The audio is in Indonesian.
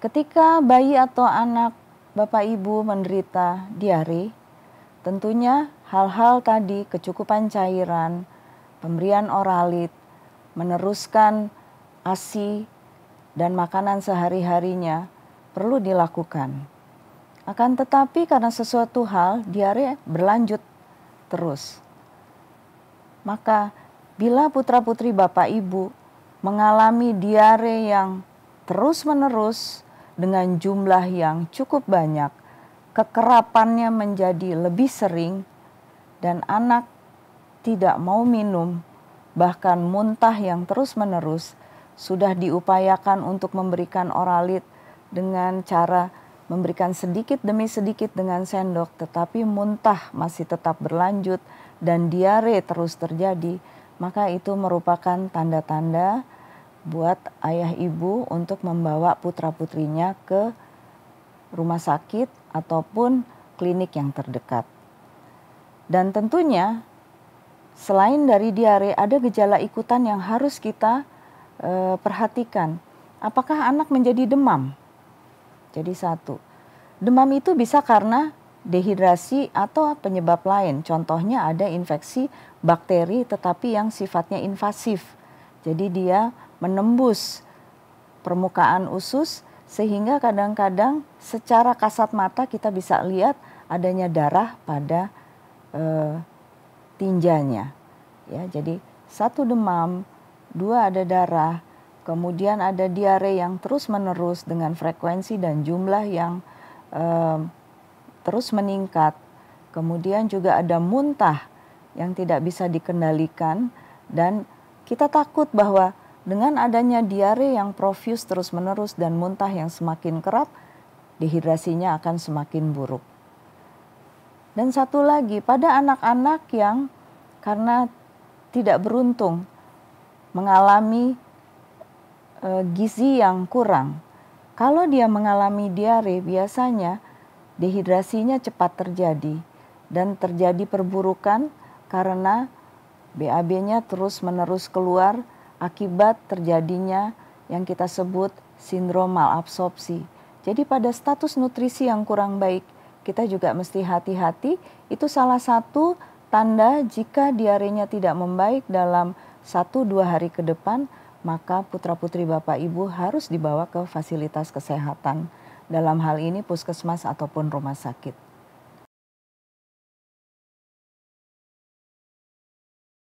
Ketika bayi atau anak Bapak Ibu menderita diare, tentunya hal-hal tadi, kecukupan cairan, pemberian oralit, meneruskan ASI dan makanan sehari-harinya perlu dilakukan. Akan tetapi karena sesuatu hal diare berlanjut terus. Maka bila putra-putri Bapak Ibu mengalami diare yang terus-menerus dengan jumlah yang cukup banyak, kekerapannya menjadi lebih sering, dan anak tidak mau minum, bahkan muntah yang terus-menerus, sudah diupayakan untuk memberikan oralit dengan cara memberikan sedikit demi sedikit dengan sendok, tetapi muntah masih tetap berlanjut dan diare terus terjadi, maka itu merupakan tanda-tanda buat ayah ibu untuk membawa putra-putrinya ke rumah sakit ataupun klinik yang terdekat. Dan tentunya selain dari diare ada gejala ikutan yang harus kita perhatikan. Apakah anak menjadi demam? Jadi satu, demam itu bisa karena dehidrasi atau penyebab lain. Contohnya ada infeksi bakteri tetapi yang sifatnya invasif. Jadi dia menembus permukaan usus sehingga kadang-kadang secara kasat mata kita bisa lihat adanya darah pada tinjanya. Ya, jadi satu demam, dua ada darah, kemudian ada diare yang terus-menerus dengan frekuensi dan jumlah yang terus meningkat. Kemudian juga ada muntah yang tidak bisa dikendalikan, dan kita takut bahwa dengan adanya diare yang profuse terus-menerus dan muntah yang semakin kerap, dehidrasinya akan semakin buruk. Dan satu lagi, pada anak-anak yang karena tidak beruntung mengalami gizi yang kurang, kalau dia mengalami diare biasanya dehidrasinya cepat terjadi dan terjadi perburukan karena BAB-nya terus-menerus keluar akibat terjadinya yang kita sebut sindrom malabsorpsi. Jadi pada status nutrisi yang kurang baik, kita juga mesti hati-hati. Itu salah satu tanda jika diarenya tidak membaik dalam 1-2 hari ke depan, maka putra-putri Bapak Ibu harus dibawa ke fasilitas kesehatan. Dalam hal ini puskesmas ataupun rumah sakit.